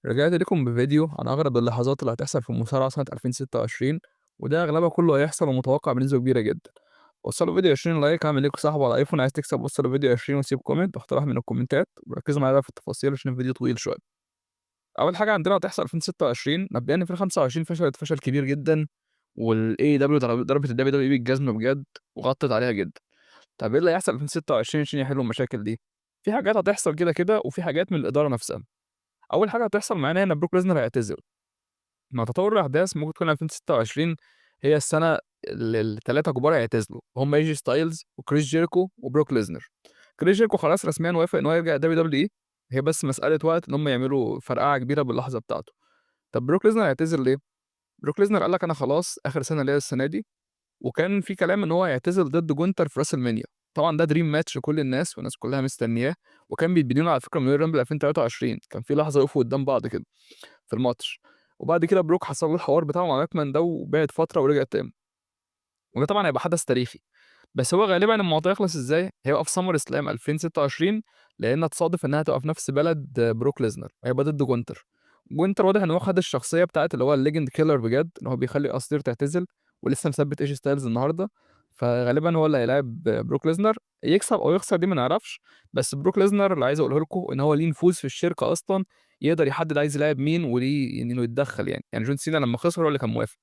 رجعت لكم بفيديو عن أغرب اللحظات اللي هتحصل في المصارعة سنة 2026، وده أغلبها كله هيحصل ومتوقع بنسبة كبيرة جدا. وصلوا فيديو 20 لايك، اعمل ليكوا صاحب على ايفون عايز تكسب. وصلوا فيديو 20 وسيب كومنت واقتراح من الكومنتات، وركزوا معايا بقى في التفاصيل عشان الفيديو طويل شوية. أول حاجة عندنا هتحصل 2026، مبدئيا 2025 فشلت فشل كبير جدا، والاي دبليو ضربت الدبليو دبليو اي بالجزمة بجد وغطت عليها جدا. طب ايه اللي هيحصل 2026 عشان يحلوا المشاكل دي؟ في حاجات هتحصل كده كده، وفي حاجات من الإدارة نفسها. أول حاجة هتحصل معانا هنا بروك ليزنر هيعتزل. مع تطور الأحداث ممكن تكون 2026 هي السنة اللي ال3 كبار هيعتزلوا، هم AJ ستايلز وكريس جيريكو وبروك ليزنر. كريس جيريكو خلاص رسميًا وافق إن هو يرجع WWE، هي بس مسألة وقت إن هم يعملوا فرقعة كبيرة باللحظة بتاعته. طب بروك ليزنر هيعتزل ليه؟ بروك ليزنر قال لك أنا خلاص آخر سنة ليّا السنة دي، وكان في كلام إن هو هيعتزل ضد جونتر في راس المنيا. طبعًا ده دريم ماتش لكل الناس، والناس كلها مستنياه، وكان بيتبني له على فكرة من رويال رامبل 2023، كان في لحظة وقفوا قدام بعض كده في الماتش. وبعد كده بروك حصل له الحوار بتاعه مع ماكمان ده، وبعد فترة ورجع تاني، وده طبعًا هيبقى حدث تاريخي. بس هو غالبًا الموضوع يخلص إزاي؟ هيبقى في سامر سلام 2026، لأنها تصادف إنها هتبقى في نفس بلد بروك ليزنر، هيبقى ضد جونتر. جونتر واضح إن هو خد الشخصية بتاعة اللي هو الlegend killer بجد، إن هو بيخلّي أساطير تعتزل، ولسه مثبت AJ ستايلز النهارده. فغالبًا هو اللي هيلاعب بروك ليزنر، يكسب أو يخسر دي ما نعرفش. بس بروك ليزنر اللي عايز أقوله لكم إن هو ليه نفوذ في الشركة أصلًا، يقدر يحدد عايز يلاعب مين، وليه إنه يتدخل يعني. جون سينا لمّا خسر هو اللي كان موافق.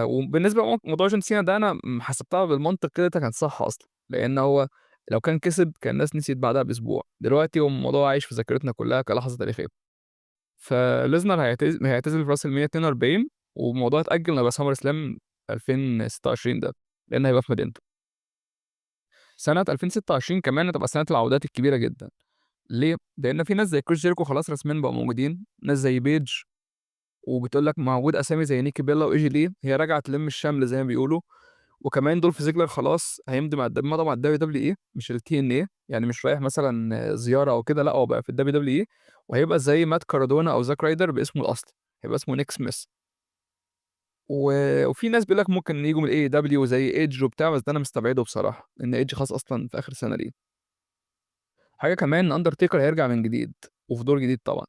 وبالنسبة موضوع جون سينا ده أنا حسبتها بالمنطق كده كان صح أصلًا، لإن هو لو كان كسب كان الناس نسيت بعدها بأسبوع، دلوقتي هو الموضوع عايش في ذاكرتنا كلها كلحظة تاريخية. فليزنر هيعتزل في راس المنيا 42، والموضوع اتأجل لهيبقى سامر سلام 2026 ده، لإن هيبقى في مدينته. سنة 2026 كمان هتبقى سنة العودات الكبيرة جدًا. ليه؟ لإن في ناس زي كريس جيريكو خلاص رسميًا بقوا موجودين، ناس زي بيج، وبتقول لك موجود أسامي زي نيكي بيلا وإيجي لي، هي راجعة تلم الشمل زي ما بيقولوا. وكمان دولف زيجلر خلاص هيمضي مع الWWE مش الTNA، يعني مش رايح مثلًا زيارة أو كده، لأ هو بقى في الWWE، وهيبقى زي مات كاردونا أو زاك رايدر باسمه الأصلي، هيبقى اسمه نيك سميث. و وفي ناس بيقول لك ممكن ييجوا من الAEW زي إيدج وبتاع، بس ده أنا مستبعده بصراحة، لإن إيدج خلاص أصلًا في آخر سنة ليه. حاجة كمان أندرتيكر هيرجع من جديد، وفي دور جديد طبعًا.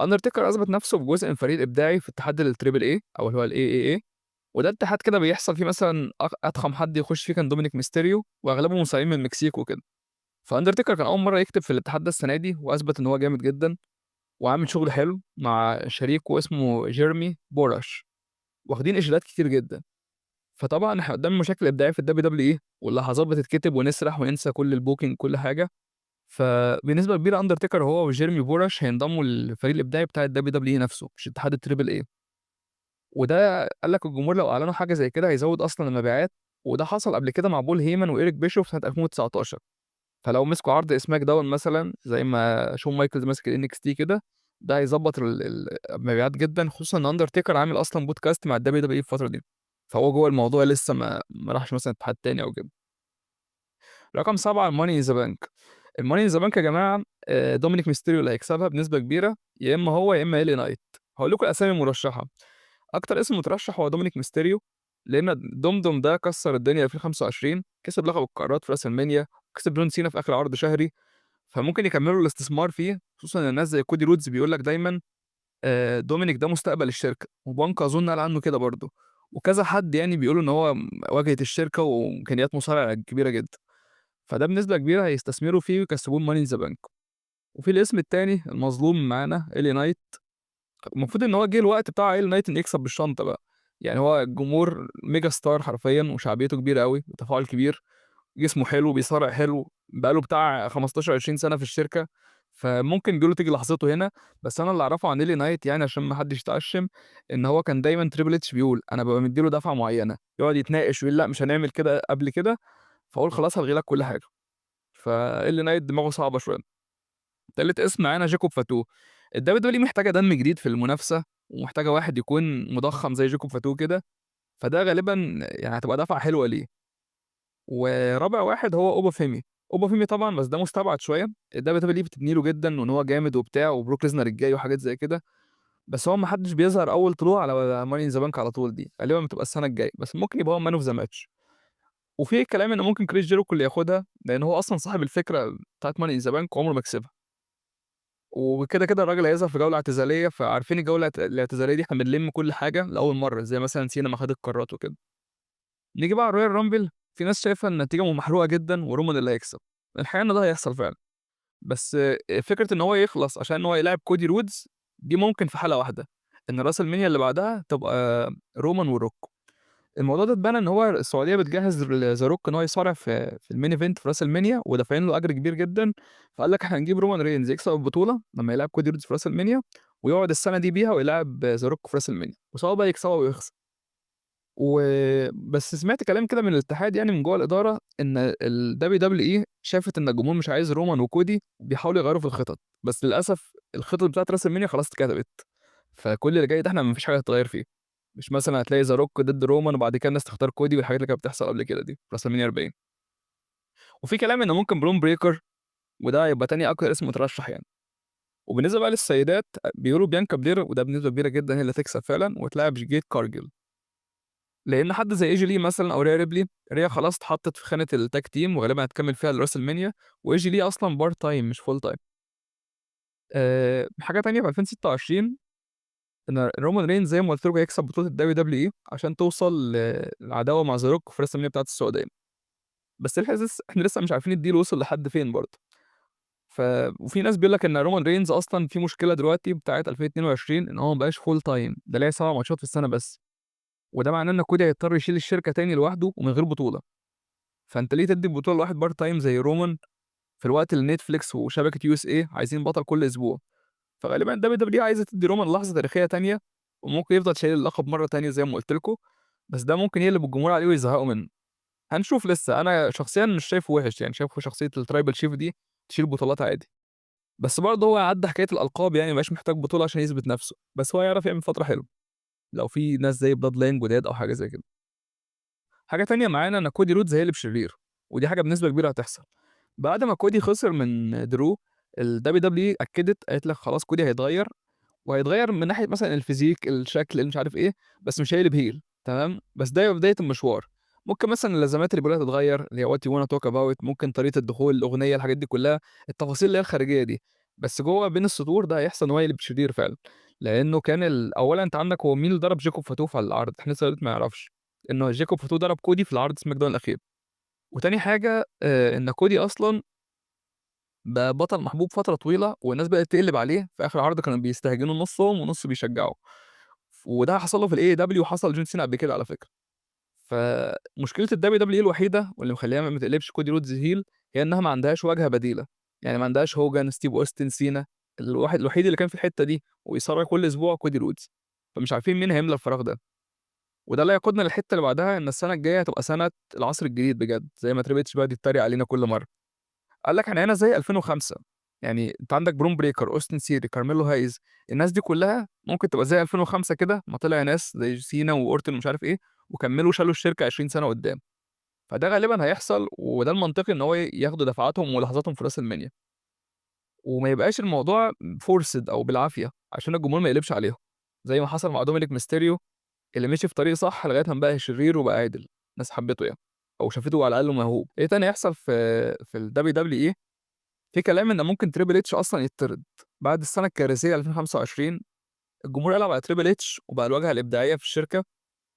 أندرتيكر أثبت نفسه بجزء من الفريق الإبداعي في اتحاد الTriple A أو اللي هو الAAA، وده اتحاد كده بيحصل فيه مثلًا أضخم حد يخش فيه كان دومينيك ميستيريو، وأغلبهم مصارعين من المكسيك وكده. فأندرتيكر كان أول مرّة يكتب في الاتحاد ده السنة دي، وأثبت إن هو جامد جدًا، وعامل شغل حلو مع شريكه اسمه جيرمي بوراش، واخدين إشادات كتير جدًا. فطبعًا إحنا قدّام مشاكل إبداعية في الWWE، واللحظات بتتكتب ونسرح وننسى كل الbooking كل حاجة. فبنسبة كبيرة أندرتيكر هو وجيرمي بوراش هينضموا للفريق الإبداعي بتاع الWWE نفسه، مش اتحاد الTriple A. وده قال لك الجمهور لو أعلنوا حاجة زي كده هيزوّد أصلًا المبيعات، وده حصل قبل كده مع بول هيمن وإيريك بيشوف سنة 2019. فلو مسكوا عرض سماك داون مثلًا زي ما شون مايكلز ماسك الNXT كده، ده هيضبّط المبيعات جدًا، خصوصًا إن أندرتيكر عامل أصلًا بودكاست مع الWWE في الفترة دي، فهو جوّه الموضوع لسه ما راحش مثلًا اتحاد تاني أو كده. رقم 7 Money in the Bank. الMoney in the Bank يا جماعة، دومينيك ميستيريو اللي هيكسبها بنسبة كبيرة، يا إما هو يا إما LA نايت. هاقول لكم الأسامي المرشحة. أكتر اسم مترشح هو دومينيك ميستيريو، لأن دومدوم ده كسّر الدنيا 2025، كسب لقب القارات في راس المنيا، وكسب جون سينا في آخر عرض شهري. فممكن يكمّلوا الاستثمار فيه، خصوصًا إن الناس زي كودي رودز بيقول لك دايمًا دومينيك ده مستقبل الشركة، وبانكا أظن قال عنه كده برضه، وكذا حد يعني بيقولوا إن هو واجهة الشركة وإمكانيات مصارع كبيرة جدًا. فده بنسبة كبيرة هيستثمروا فيه ويكسبوه الmoney in the bank. وفي الاسم التاني المظلوم معانا LA Knight، المفروض إن هو جه الوقت بتاع LA Knight إنه يكسب بالشنطة بقى. يعني هو الجمهور ميجا ستار حرفيًا، وشعبيته كبيرة أوي وتفاعل كبير، جسمه حلو، بيصارع حلو، بقى له بتاع 15، 20 سنة في الشركة، فممكن بيقولوا تيجي لحظته هنا. بس أنا اللي أعرفه عن LA Knight يعني عشان ما حدش يتعشم، إن هو كان دايمًا Triple H بيقول أنا بابقى مدّي له دفعة معيّنة، يقعد يتناقش ويقول لأ مش هنعمل كده قبل كده، فاقول خلاص هالغي لك كل حاجة. فاللي نايت دماغه صعبة شوية. تالت اسم معانا جاكوب فاتو. الWWE محتاجة دم جديد في المنافسة، ومحتاجة واحد يكون مضخم زي جاكوب فاتو كده، فده غالبًا يعني هتبقى دفعة حلوة ليه. ورابع واحد هو أوبا فيمي. أوبا فيمي طبعًا بس ده مستبعد شوية، الWWE بتبني له جدًا وإن هو جامد وبتاع، وبروك ليزنر الجاي وحاجات زي كده، بس هو ما حدش بيظهر أول طلوع على Money in the Bank على طول، دي غالبًا بتبقى السنة الجاية، بس ممكن يبقى هو Man of the Match. وفي كلام إن ممكن كريس جيريكو اللي ياخدها، لأن هو أصلًا صاحب الفكرة بتاعة Money in the Bank وعمره ما كسبها. وكده الراجل هيظهر في جولة اعتزالية، فعارفين الجولة الاعتزالية دي إحنا بنلم كل حاجة لأول مرة، زي مثلًا سينا ما خد القارات وكده. نيجي بقى على الرويال رامبل، في ناس شايفة النتيجة محروقة جدًا ورومان اللي هيكسب. الحقيقة إن ده هيحصل فعلًا، بس فكرة إن هو يخلص عشان إن هو يلاعب كودي رودز دي ممكن في حالة واحدة، إن راس المنيا اللي بعدها تبقى رومان وروك. الموضوع ده اتبنى إن هو السعودية بتجهّز ذا روك إن هو يصارع في الmain event في راس المنيا ودافعين له أجر كبير جدًا، فقال لك إحنا هنجيب رومان رينز يكسب البطولة لمّا يلاعب كودي رودز في راس المنيا، ويقعد السنة دي بيها ويلاعب ذا روك في راس المنيا، وسواء بقى يكسبها أو يخسر. بس سمعت كلام كده من الاتحاد يعني من جوّه الإدارة إن الWWE شافت إن الجمهور مش عايز رومان وكودي، وبيحاولوا يغيّروا في الخطط، بس للأسف الخطط بتاعة راس المنيا خلاص اتكتبت، فكل اللي جاي ده إحنا ما فيش حاجة هتتغيّر فيه. مش مثلًا هتلاقي ذا روك ضد رومان وبعد كده الناس تختار كودي والحاجات اللي كانت بتحصل قبل كده دي في راسلمانيا 40. وفي كلام إن ممكن برون بريكر وده هيبقى تاني أكتر اسم مترشح يعني. وبالنسبة بقى للسيدات بيقولوا بيانكا بلير وده بنسبة كبيرة جدًا هي اللي هتكسب فعلًا وتلاعب جيت كارجل، لإن حد زي AJ Lee مثلًا أو ريا ريبلي، ريا خلاص اتحطت في خانة الtag team وغالبًا هتكمل فيها لRasselmania وAJ Lee أصلًا part time مش full time. حاجة تانية في 2026 إن رومان رينز زي ما قُلت لكم هيكسب بطولة الWWE عشان توصل للعداوة مع ذا روك في WrestleMania بتاعة السعودية. بس إحنا لسه مش عارفين الdeal وصل لحد فين برضه. وفي ناس بيقول لك إن رومان رينز أصلًا في مشكلة دلوقتي بتاعة 2022 إن هو ما بقاش full time ده لعب 7 ماتشات في السنة بس، وده معناه إن كودي هيضطر يشيل الشركة تاني لوحده ومن غير بطولة، فأنت ليه تدّي البطولة لواحد part time زي رومان في الوقت اللي نتفليكس وشبكة USA عايزين بطل كل أسبوع، فغالبًا WWE عايزة تدّي رومان لحظة تاريخية تانية، وممكن يفضل شايل اللقب مرة تانية زي ما قُلت لكم، بس ده ممكن يقلب الجمهور عليه ويزهقوا منه. هنشوف لسه، أنا شخصيًا مش شايفه وِحِش، يعني شايفه شخصية الtribal chief دي تشيل بطولات عادي. بس برضه هو عدّى حكاية الألقاب يعني ما بقاش محتاج بطولة عشان يثبت نَفْسه، بس هو هيعرف يعمل فترة حلوة، لو في ناس زي bloodline جداد أو حاجة زي كده. حاجة تانية معانا إن كودي رودز هيقلب شرير، ودي حاجة بنسبة كبيرة هتحصل. بعد ما كودي خسر من درو، الWWE أكدت قالت لك خلاص كودي هيتغيّر، وهيتغيّر من ناحية مثلًا الفيزيك، الشكل، اللي مش عارف إيه، بس مش هيقلب heel تمام، بس ده بداية المشوار. ممكن مثلًا اللازمات اللي بيقولها تتغيّر، اللي هي what you wanna talk about، ممكن طريقة الدخول، الأغنية، الحاجات دي كلّها، التفاصيل اللي هي الخارجية دي. بس جوّه بين السطور ده هيحصل إن هو يقلب شرير فعلًا، لإنه كان أولًا أنت عندك هو مين اللي ضرب جاكوب فاتوف على العرض؟ إحنا لسه ما نعرفش، إنه جاكوب فاتوف ضرب كودي في العرض SmackDown الأخير. وتاني حاجة إن كودي أصلًا بقى بطل محبوب فترة طويلة، والناس بدأت تقلب عليه، في آخر عرض كانوا بيستهجنوا نُصّهم ونُص بيشجعوا، وده حصل له في الAEW وحصل لجون سينا قبل كده على فكرة. فمشكلة الWWE الوحيدة واللي مخلّيها ما تقلبش كودي رودز heel هي إنها ما عندهاش واجهة بديلة، يعني ما عندهاش هوجن، ستيف أوستن، سينا، الوحيد اللي كان في الحتة دي وبيصارع كل أسبوع كودي رودز، فمش عارفين مين هيملى الفراغ ده. وده اللي هيقودنا للحتة اللي بعدها إن السنة الجاية هتبقى سنة العصر الجديد بجد، زي ما تريبل اتش بيقعد يتريق علينا كل مرة. قال لك إحنا هنا زي 2005، يعني أنت عندك برون بريكر، أوستن سيري، كارميلو هايز، الناس دي كلها ممكن تبقى زي 2005 كده، ما طلع ناس زي سينا وأورتن ومش عارف إيه، وكمّلوا شالوا الشركة 20 سنة قدّام، فده غالبًا هيحصل وده المنطقي إن هو ياخدوا دفعاتهم ولحظاتهم في راس المنيا، وما يبقاش الموضوع forced أو بالعافية، عشان الجمهور ما يقلبش عليهم، زي ما حصل مع دومينيك ميستيريو اللي مشي في طريق صح لغاية ما بقى شرير وبقى عادل، الناس حبته يعني، أو شافته على الأقل موهوب. إيه تاني هيحصل في الWWE؟ في كلام إن ممكن تريبل اتش أصلًا يتطرد، بعد السنة الكارثية 2025 الجمهور قلب على تريبل اتش وبقى الواجهة الإبداعية في الشركة،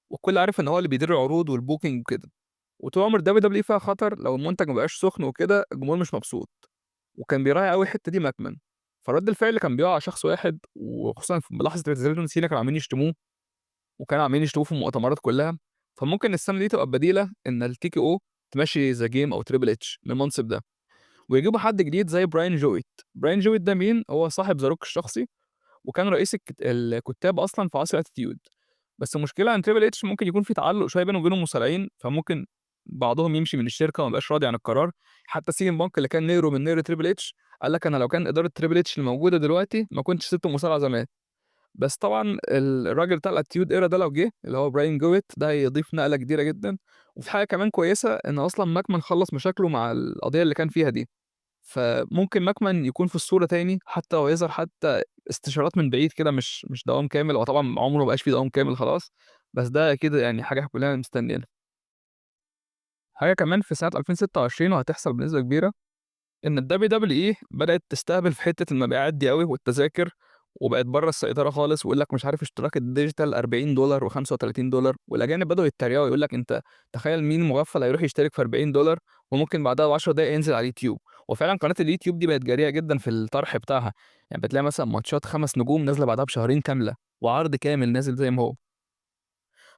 والكل عارف إن هو اللي بيدير العروض والbooking وكده، وطول عمر الWWE فيها خطر لو المنتج ما بقاش سخن وكده الجمهور مش مبسوط، وكان بيراعي أوي الحتة دي ماكمان، فرد الفعل كان بيقع على شخص واحد وخصوصًا في لحظة اعتزال جون سينا كانوا عمالين يشتموه، وكانوا عمالين يشتموه في المؤتمرات كلها، فممكن السنة دي تبقى بديلة إن الTKO تمشي ذا جيم أو تريبل اتش من المنصب ده. ويجيبوا حد جديد زي براين جويت. براين جويت ده مين؟ هو صاحب ذا روك الشخصي، وكان رئيس الكتاب أصلًا في عصر Attitude. بس المشكلة إن تريبل اتش ممكن يكون في تعلُّق شوية بينه وبين المصارعين، فممكن بعضهم يمشي من الشركة وما يبقاش راضي عن القرار. حتى CM Punk اللي كان نقره من نقر تريبل اتش، قال لك أنا لو كان إدارة تريبل اتش اللي موجودة دلوقتي ما كنتش سِبت المصارعة زمان. بس طبعًا الراجل بتاع الAttitude Era ده لو جه، اللي هو براين جويت، ده هيضيف نقلة كبيرة جدًا. وفي حاجة كمان كويسة إن أصلًا ماكمان خلّص مشاكله مع القضية اللي كان فيها دي. فممكن ماكمان يكون في الصورة تاني، حتى لو يظهر حتى استشارات من بعيد كده مش دوام كامل، هو طبعًا عمره ما بقاش في دوام كامل خلاص، بس ده أكيد يعني حاجة كلنا مستنيينها. حاجة كمان في سنة 2026 وهتحصل بنسبة كبيرة، إن الWWE بدأت تستهبل في حتة المبيعات دي أوي والتذاكر، وبقت برّه السيطرة خالص، ويقول لك مش عارف اشتراك الdigital $40 و$35 والأجانب بدأوا يتريقوا يقول لك أنت تخيل مين مغفّل هيروح يشترك في $40 وممكن بعدها ب10 دقايق ينزل على اليوتيوب، وفعلًا قناة اليوتيوب دي بقت جريئة جدًا في الطرح بتاعها، يعني بتلاقي مثلًا ماتشات 5 نجوم نازلة بعدها بشهرين كاملة، وعرض كامل نازل زي ما هو.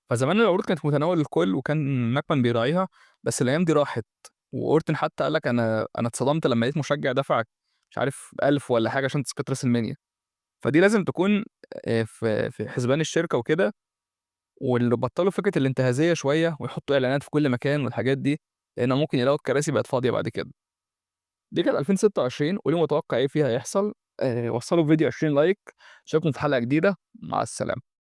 فزمان العروض كانت في متناول الكل وكان مكمن بيراعيها، بس الأيام دي راحت، وأورتن حتى قال لك أنا اتصدمت لمّا لقيت مشجع دفع مش عارف 1000 والّا حاجة عشان تذكرة راس المنيا، فدي لازم تكون في حسبان الشركة وكده، واللي بطّلوا فكرة الانتهازية شوية ويحطّوا إعلانات في كل مكان والحاجات دي، لإن ممكن يلاقوا الكراسي بقت فاضية بعد كده. دي كانت 2026 قولوا لي متوقع إيه فيها هيحصل، وصّلوا الفيديو 20 لايك، أشوفكم في حلقة جديدة، مع السلامة.